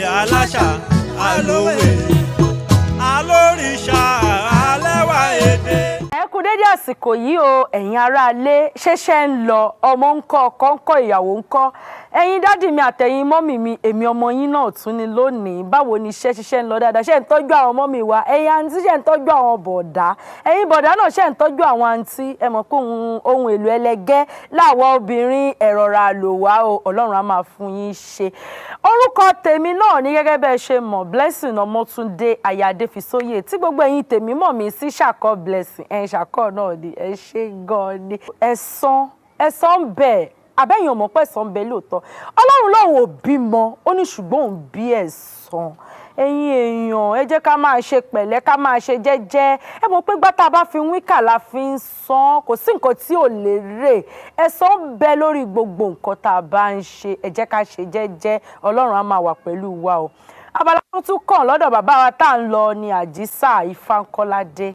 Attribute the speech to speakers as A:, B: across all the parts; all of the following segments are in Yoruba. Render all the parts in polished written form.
A: aláṣà alówe alórìṣà alẹ́wà èdè.
B: Ẹ kú dédé àsìkò yìí o ẹ̀yin aráalé ṣẹ̀ṣẹ̀ ń lọ ọmọ ńkọ́ ọkọ ńkọ́ ìyàwó ńkọ́ ẹ̀yin dádì mi àtẹ̀yin mọ́mì mi èmi ọmọ yín náà tún ni lónìí báwo ni iṣẹ́ ṣiṣẹ́ ń lọ dáadáa ṣé ń tọ́jú àwọn mọ́mì wa ẹ̀yin àǹtí ṣé ń tọ́jú àwọn bọ̀dá ẹ̀yin bọ̀dá náà ṣé ń tọ́jú àwọn àǹtí ẹ mọ̀ pé ohun èlò ẹlẹgẹ́ láwọn obìnrin ẹ̀rọ̀ra lò wá o Ọlọ́run á máa fún yín ṣe orúkọ tèmi náà ní gẹ́gẹ́ bẹ́ẹ̀ ṣe mọ̀ Blessing Ọmọ́túndé Ayáde Fisóyè tí gbogbo ẹ̀yin tèmi mọ̀ mí sí Ṣàkọ́ Blessing Ṣàkọ́ náà ni ẹ ṣe gan ni ẹ̀san ń bẹ abẹ́yìn ọmọ pẹ́ ẹ̀san ń bẹ lóòótọ́ Ọlọ́run lòun ò bímọ ó ní ṣùgbọ́n òun bí ẹ̀san ẹ̀yin èèyàn ẹ jẹ́ ká máa ṣe pẹ̀lẹ́ ká máa ṣe jẹ́jẹ́ ẹ mọ̀ pé gbátà bá fi wíkà la fi ń san kò sí nǹkan tí ò lè rè ẹ̀san ń bẹ lórí gbogbo nǹkan tá a bá ń ṣe ẹ jẹ́ ká ṣe jẹ́jẹ́ Ọlọ́run á máa wà pẹ̀lú wa o abala tó tún kàn lọ́dọ̀ bàbá wa tá à ń lọ ni Ajisa Ifánkọ́ládé.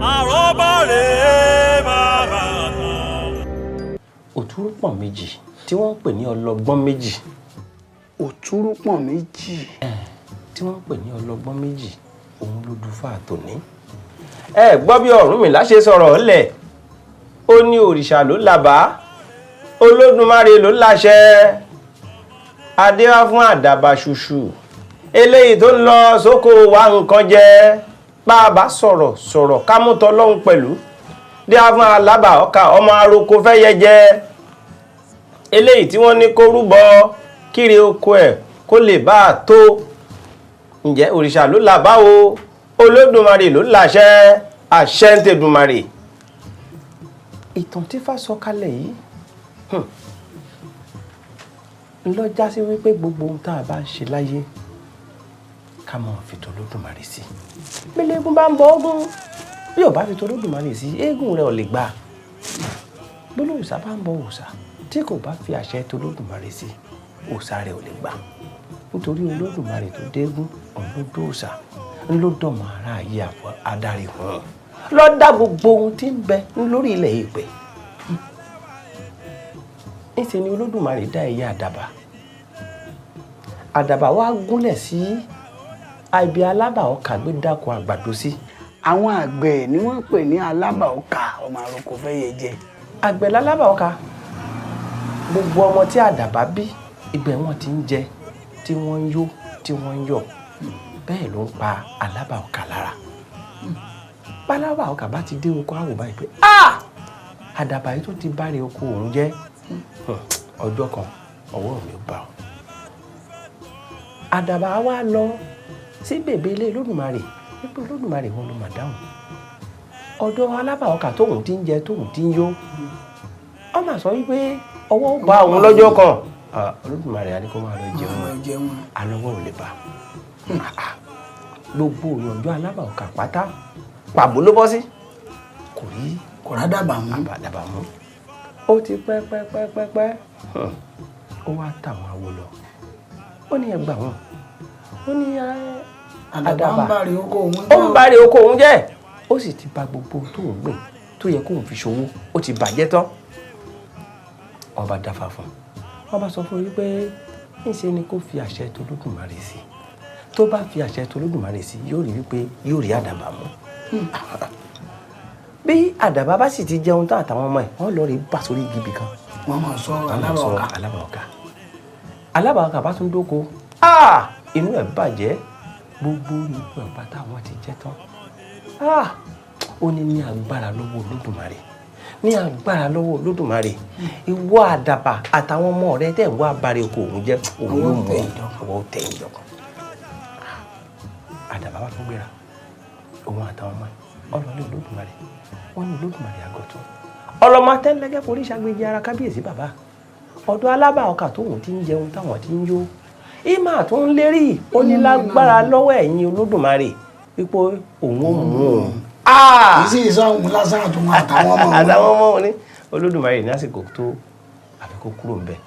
A: Aroba rèé bàbá kan.
C: Òtúrúpọ̀n méjì tí wọ́n ń pè ní ọlọ́gbọ́n méjì.
D: Òtúrúpọ̀n méjì.
C: Tí wọ́n ń pè ní ọlọ́gbọ́n méjì òun ló dúfà tòní. Ẹ gbọ́ bí Ọ̀rúnmìlà ṣe sọ̀rọ̀ ọ́lẹ̀ ó ní òrìṣà ló làbá Olódùmarè ló láṣẹ adé wá fún àdàbà ṣùṣù eléyìí tó ń lọ sóko wá nǹkan jẹ bá a bá sọ̀rọ̀ ká mú tọlọ́hun pẹ̀lú dé wá fún alábà ọkà ọmọ aroko fẹ́ yẹ jẹ eléyìí tí wọ́n ní kó rúbọ kiri oko ẹ̀ kó lè bá a tó ǹjẹ́ òrìṣà ló làbá o Olódùmarè ló láṣẹ àṣẹ ń tẹ̀dùmarè. Ìtàn tí Ifá sọ kalẹ̀ yìí lọ já sí wípé gbogbo ohun tá a bá ń ṣe láyé ká máa fi t'Olódùmarè sí. Bílẹ̀ eégún bá ń bọ ọgún bí ò bá fi t'Olódùmarè sí eégún rẹ̀ ò lè gbà. Bólú òòṣà bá ń bọ òòṣà tí kò bá fi àṣẹ t'Olódùmarè sí òòṣà rẹ̀ ò lè gbà. Nítorí Olódùmarè tó dégún òun ló dó òòṣà ń ló dọ̀mọ̀ ara ayé àpò adarí hàn lọ dá gbogbo ohun tí ń bẹ lórí ilẹ̀ ìpẹ́. Níṣẹ́ ni Olódùmarè dá ẹyẹ àdàbà wá gúnlẹ̀ sí ibi alábà ọkà gbé dáko àgbàdo sí.
D: Àwọn àgbẹ̀ ni wọ́n pè ní alábà ọkà ọmọ àròkọ fẹ́ yẹ jẹ.
C: Àgbẹ̀ lálábà ọkà gbogbo ọmọ tí àdàbà bí ibẹ̀ wọn ti ń jẹ tí wọ́n ń yó tí wọ́n ń yọ̀ bẹ́ẹ̀ ló ń pa alábà ọkà lára. Bálábà ọkà bá ti dé oko àwò báyìí pé àdàbà yìí tó ti bá rè oko òun jẹ́ ọjọ́ kan ọwọ́ mi bá ọ. Àdàbà wa lọ sí bèbè ilé Olódùmarè wípé Olódùmarè wọn ló máa dáhùn ọ̀dọ̀ alábà ọkà tóun ti ń jẹ tóun ti ń yó ọ máa sọ wípé ọwọ́ ó bá òun lọ́jọ́ kan Olódùmarè àní kó máa lọ jẹun alọ́wọ́ ò lè bá gbogbo ìyànjú alábà ọkà pátá pàbó ló bọ́ sí kò rí
D: kọ̀rádàbà mú.
C: Ó ti pẹ́ ó wá tàwọn awo lọ ó ní ẹgbà wọn ó ní àdàbà ó ń bá rí oko òun jẹ́ ó sì ti bà gbogbo tó ń gbìn tó yẹ kóun fi ṣòwò ó ti bàjẹ́ tán. Wọ́n bá dáfà fún wọ́n bá sọ fún wípé níṣẹ́ ni kó fi àṣẹ t'Olódùmarè sí tó bá fi àṣẹ t'Olódùmarè sí yóò rí wípé yóò rí àdàbà mú. Bí àdàbà bá sì ti jẹun tán àtàwọn ọmọ ẹ̀ wọ́n lọ rí bà sórí igi ibì kan.
D: Wọ́n máa sọ
C: alábà ọkà bá tún dóko inú ẹ̀ bàjẹ́ gbogbo ìlú ẹ̀ pátá wọn ti jẹ́ tán. Ó ní agbára lọ́wọ́ Olódùmarè ní agbára lọ́wọ́ Olódùmarè ìwọ àdàbà àtàwọn ọmọ rẹ tẹ̀ ń wá bàrẹ̀ oko òun jẹ́ òun yóò mú ọwọ́ tẹ̀ ìjọkan. Àdàbà bá tún gbéra òun àtàwọn ọmọ ẹ̀ ọlọ́lé Olódùmarè wọ́n ní Olódùmarè àgọ́tún ọlọ́mọ tẹ́lẹ́gẹ́ forí ṣàgbéjì ara kábíyèsí bàbá ọ̀dọ̀ alábà ọkà tóun ti ń jẹun táwọn ti ń yó ìmà tó ń lérí ó ní lágbára lọ́wọ́ ẹ̀yin Olódùmarè wípé òun ó mú òun.
D: Kì í sì sọ́hun lásán àtúnwọ̀n àtàwọn
C: ọmọ wọn ní Olódùmarè ní àsìkò tó àfikún kúrò ń bẹ̀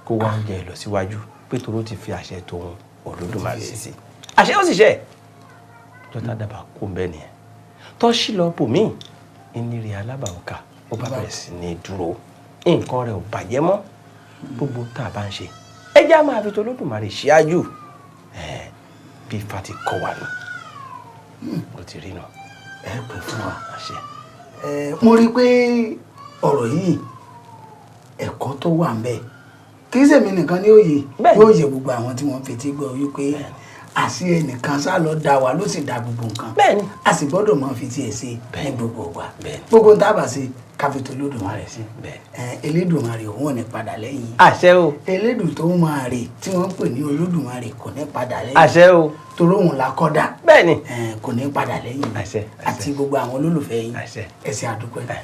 C: kó wá ń jẹ ìlọsíwájú pé toró ti fi àṣẹ tóun Olódùmarè sí àṣẹ ó sì ṣẹ jọta dàbà kó ń bẹ nìyẹn tó ṣì lọ bòmíì ìnírí alábà ọkà ó bá bẹ̀rẹ̀ sí ní dúró nǹkan rẹ̀ ò bàjẹ́ mọ́ gbogbo tá a bá ń ṣe ẹ já máa fi t'Olódùmarè ṣíájú bí Ifá ti kọ́ wa nù ó ti rí náà.
D: ẹ pè fún wa mo rí i pé ọ̀rọ̀ yìí ẹ̀kọ́ tó wà ń bẹ kì í ṣèmi nìkan ní òye yóò yẹ gbogbo àwọn tí wọ́n fetí gbọ́ wípé àṣì ẹnìkan sá lọ dá wa ló sì dá gbogbo nǹkan a sì gbọ́dọ̀ máa fi tiẹ̀ ṣe ní gbogbo wa gbogbo ń tábà sí káfíńtì Olódùmarè sí Elédùmarè òun ò ní padà lẹ́yìn
C: àṣẹ o
D: Elédùn tó máa rè tí wọ́n ń pè ní Olódùmarè kò ní padà lẹ́yìn
C: àṣẹ o
D: torí òun la kọ́dà
C: bẹ́ẹ̀ni
D: kò ní padà lẹ́yìn àti gbogbo àwọn olólùfẹ́ yín ẹ ṣé àdúpẹ́.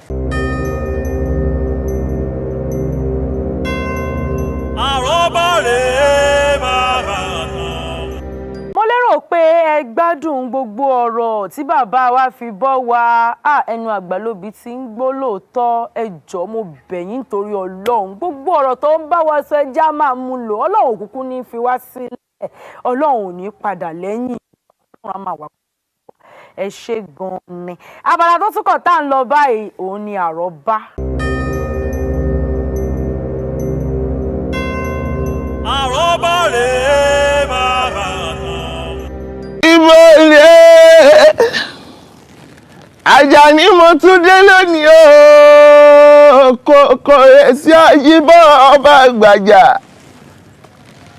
A: Aroba rè bàbá kan.
B: mo lérò pé ẹ gbádùn gbogbo ọ̀rọ̀ tí bàbá wa fi bọ́ wa ẹnu àgbàlóbi tí ń gbó lóòótọ́ ẹ jọ̀ọ́ mo bẹ̀ yín nítorí Ọlọ́run gbogbo ọ̀rọ̀ tó ń bá wa sọ ẹjá máa mú lò Ọlọ́run òkùnkùn ní fi wá sílẹ̀ Ọlọ́run ò ní padà lẹ́yìn Ọlọ́run á máa wà ẹ ṣé gan-an ni abala tó tún kọ̀ tá à ń lọ báyìí òun ni àrọ́bá.
A: Aroba rè bàbá kan.
E: Ibo ilé Àjàní mo tún dé lónìí o kò rè sí Àjíbọ̀ ọba Àgbàjà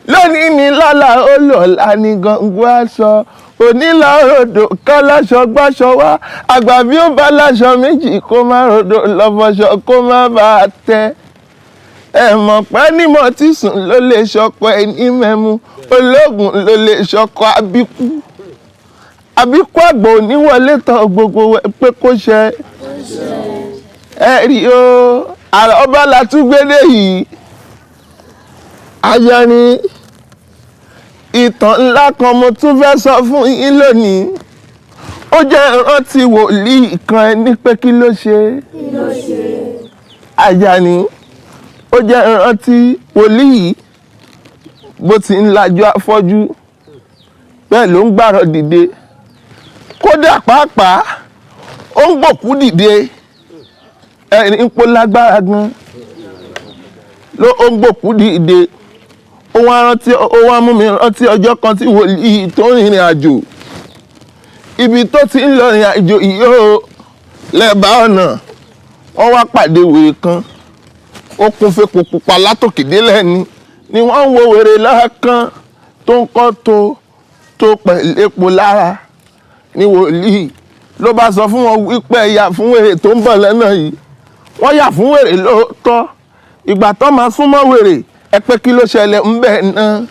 E: lónìí ní lọ́la olùọ̀la ní gbọ̀ngbọ̀ aṣọ onílà rodò ká láṣọ gbáṣọ wá àgbà bí ó bá láṣọ méjì kó má rodò lọ́fọṣọ kó má bàa tẹ́ ẹ mọ̀ pé nímọ̀ tí sùn ló lè ṣọkọ ẹni mẹ́mu ológun ló lè ṣọkọ àbíkú àgbà oníwọlé tán gbogbo pé kó ṣe ẹ rí o àrọ́bá la tún gbédè yìí Àjàní ìtàn ńlá kan mo tún fẹ́ sọ fún yín lónìí ó jẹ́ ìrántí wòlíì kan ẹni pé kí ló ṣe Àjàní ó jẹ́ ìrántí wòlíì bó ti ń lajú afọ́jú bẹ́ẹ̀ ló ń gbàrọ̀ dìde kódà pàápàá ó ń gbòkú dìde ẹ̀rín ń pọ̀ lágbára gan ló ó ń gbòkú dìde ó wá mú mi rántí ọjọ́ kan tí wòlíì tó ń rìnrìn àjò ibi tó ti ń lọ rìn àjò yìí ó lẹ́bàá ọ̀nà wọ́n wá pàdé wèrè kan ó kún fèpò pupa látòkè délẹ̀ ni wọ́n ń wo wèrè lọ́kàn tó ń kọ́ tó pẹ̀lú epo lára ní wòlíì ló bá sọ fún wọn wípé ẹ̀yà fún wèrè tó ń bọ̀ lọ́nà yìí wọ́n yà fún wèrè lóòótọ́ ìgbà tó máa súnmọ́ wèrè ẹ pé kí ló ṣẹlẹ̀ ń bẹ̀ náà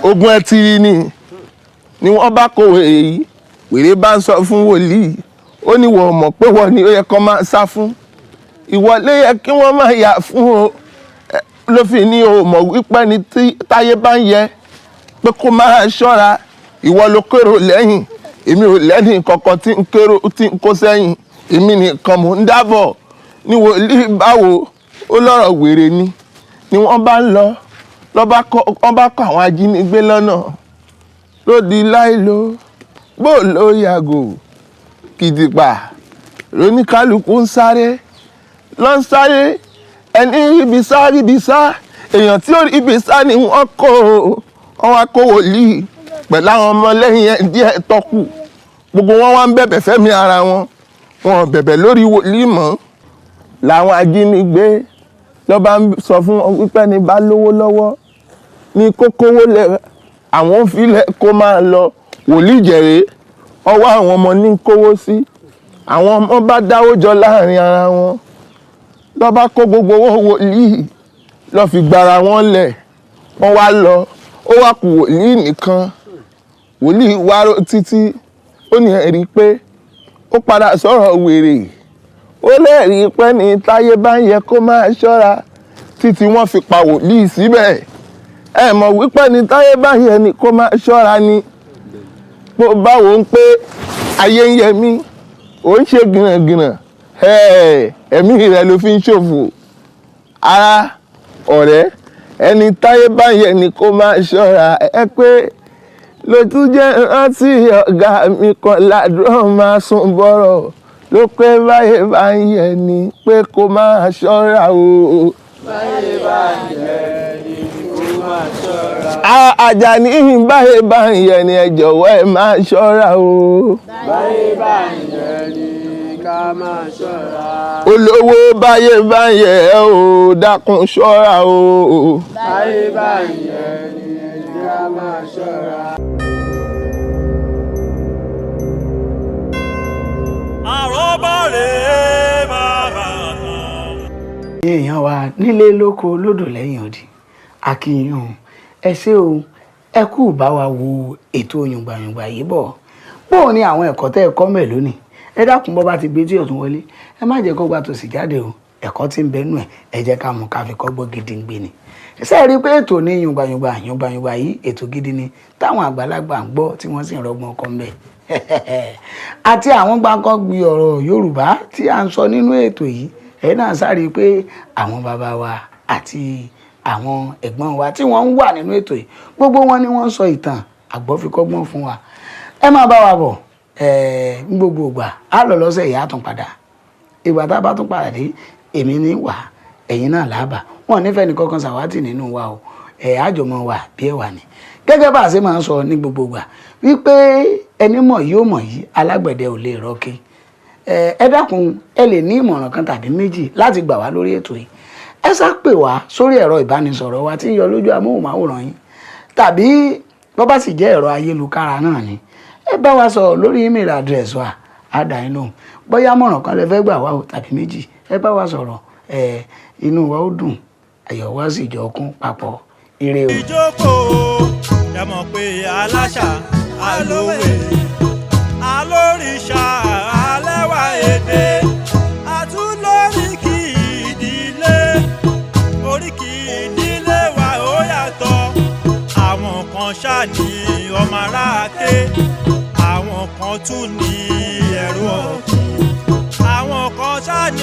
E: ogun ẹ ti rí ni wọ́n bá kó wèrè yìí wèrè bá ń sọ fún wòlíì ó ní wọ́n mọ̀ pé wọ́n ní ó yẹ kó máa sá fún ìwọlé yẹ kí wọ́n máa yà fún o ló fi ní o mọ̀ wípé ní táyé bá ń yẹ pé kó máa ṣọ́ra ìwọ ló kérò lẹ́yìn èmi ò lẹ́ni kankan tí ń kó sẹ́yìn èmi nìkan mò ń dábọ̀ ní wòlíì báwo ó lọ́rọ̀ wèrè ni wọ́n bá ń lọ wọ́n bá kọ́ àwọn ajínigbé lọ́nà ló di láìlo bó ló yàgò kìdìpà lóníkálukú ń sáré lọ ń sáré ẹni ríbi sá èèyàn tí ó ríbi sá ni wọ́n wá kó wòlíì pẹ̀lú àwọn ọmọlẹ́yìn ẹ̀ díẹ̀ tọ́kù gbogbo wọn wá ń bẹ̀bẹ̀ fẹ́mi ara wọn bẹ̀bẹ̀ lórí wòlíì mọ́ làwọn ajínigbé ló bá ń sọ fún wọn wípé ní bá lówó lọ́wọ́ ní kókówó lẹ̀ àwọn òfìlẹ̀ kó máa lọ wòlíì jẹ̀rẹ̀ ọwọ́ àwọn ọmọ ní kówó sí àwọn ọmọ bá dáwó jọ láàrin ara wọn ló bá kó gbogbo wọn wòlíì ló fi gbara wọn lẹ̀ wọ́n wá lọ ó wá kù wòlíì nìkan wòlíì wá títí ó ní ẹ̀rí pé ó padà sọ̀rọ̀ wèrè ó lẹ́rìí pé ní táyé bá ń yẹ kó máa ṣọ́ra títí wọ́n fi pa wòlíì síbẹ̀ ẹ mọ̀ wípé ní táyé bá ń yẹ ni kó máa ṣọ́ra ni bó báwo ń pé ayé ń yẹ mí ó ń ṣe gìràngìràn ẹ̀mí rẹ̀ ló fi ń ṣòfò ara ọ̀rẹ́ ẹni táyé bá ń yẹ ni kó máa ṣọ́ra ẹ pé lójú jẹ́ rántí ọ̀gá mi kan ládùúrọ̀ máa sùn bọ̀rọ̀ ló pé báyé bá ń yẹ ni pé kó máa ṣọ́ra o. báyé Àjàní báyé bá ń yẹ ni ẹ jọ̀wọ́ ẹ máa ṣọ́ra o.
F: Báyé bá ń yẹ ni ká máa ṣọ́ra.
E: Olówó báyé bá ń yẹ ẹ o dákun ṣọ́ra o.
F: Báyé bá ń yẹ ni ká máa ṣọ́ra.
A: Àrọ́bá rèé máa bá tán.
D: Èèyàn wa nílé lóko lódò lẹ́yìn odi akínyàn ẹ ṣé o ẹ kú bá wa wo ètò yùngbàyùngbà yìí bọ̀ bóò ni àwọn ẹ̀kọ́ tẹ́ ẹ kọ́ mẹ́ lónìí ẹ dákun bọ́ bá ti gbé tí ọ̀tún wọlé ẹ má jẹ́ kó gba tòsí jáde o ẹ̀kọ́ tí ń bẹ nú ẹ jẹ́ ká mú ká fi kọ́gbọ́n gidi ń gbé ni ṣe rí i pé ètò ní yùngbàyùngbà yìí ètò gidi ni táwọn àgbàlagbà ń gbọ́ tí wọ́n sì ń rọgbọ́n ọkọ mbẹ́ àti àwọn gbàǹkangbì ọ̀rọ̀ Yorùbá tí à ń sọ nínú ètò yìí ẹ náà sáré pé àwọn bàbá wa àti àwọn ẹ̀gbọ́n wa tí wọ́n ń wà nínú ètò yìí gbogbo wọn ni wọ́n ń sọ ìtàn àgbọ́fikọ́gbọ́n fún wa ẹ máa bá wa bọ̀ ní gbogbo ìgbà á lọ lọ́sẹ̀ ìyá tún padà ìgbà tá a bá tún padà dé èmi ní wà ẹ̀yin náà láàbà wọn nífẹ̀ẹ́ nìkan kan ṣàwátì nínú wa o àjọmọ̀ wà bí ẹ wà ní gẹ́gẹ́ bá a ṣe máa ń sọ ní gbogbo ìgbà wípé ẹni mọ̀ yóò mọ̀ yìí alágbẹ̀dẹ ò lè rọ́ọ̀kì ẹ dákun ẹ lè ní ìmọ̀ràn kan tàbí méjì láti gbà wá lórí ètò yìí ẹ sá pè wá sórí ẹ̀rọ ìbánisọ̀rọ̀ wa tí ń yọ lójú amóhùnmáwòrán yín tàbí bó bá sì jẹ́ ẹ̀rọ ayélujára náà ni ẹ bá wa sọ̀rọ̀ lórí email address wa á dá yín lóhùn bóyá mọ̀ràn kan lẹ fẹ́ gbà wá o tàbí méjì ẹ bá wa sọ̀rọ̀ inú wa ó dùn ayọ̀ wa sì jọ kún papọ̀ ire o.
A: ìjókòó ẹ mọ̀ pé aláṣà alówe alórìṣà alẹ́wà èdè àtúnlóríkì ìdílé oríkì ìdílé wa ó yàtọ̀ àwọn kan ṣáà ní ọmọ aráàké àwọn kan tún ní ẹ̀rọ ọ̀gbìn àwọn kan ṣáà ní